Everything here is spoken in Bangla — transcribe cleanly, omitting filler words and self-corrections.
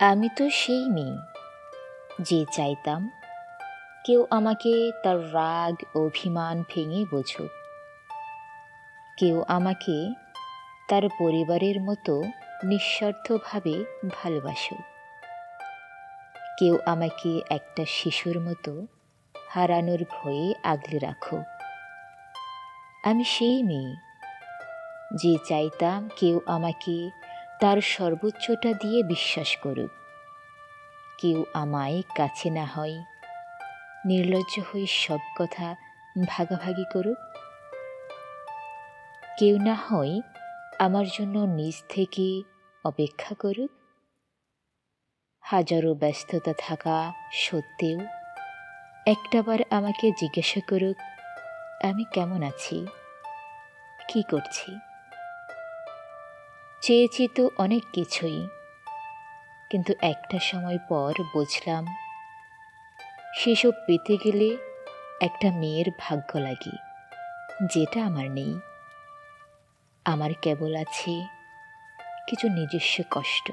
আমি তো সেই মেয়ে যে চাইতাম কেউ আমাকে তার রাগ অভিমান ভেঙে বোঝুক, কেউ আমাকে তার পরিবারের মতো নিঃস্বার্থভাবে ভালোবাসুক, কেউ আমাকে একটা শিশুর মতো হারানোর ভয়ে আগলে রাখুক। আমি সেই মেয়ে যে চাইতাম কেউ আমাকে তার সর্বোচ্চটা দিয়ে বিশ্বাস করুক, কেউ আমায় কাছে না হয় নির্লজ্জ হয়ে সব কথা ভাগাভাগি করুক, কেউ না হয় আমার জন্য নিজ থেকে অপেক্ষা করুক। হাজারো ব্যস্ততা থাকা সত্ত্বেও একটাবার আমাকে জিজ্ঞাসা করুক আমি কেমন আছি, কি করছি। চেয়েছি তো অনেক কিছুই, কিন্তু একটা সময় পর বুঝলাম সেসব পেতে গেলে একটা মেয়ের ভাগ্য লাগে, যেটা আমার নেই। আমার কেবল আছে কিছু নিজস্ব কষ্ট।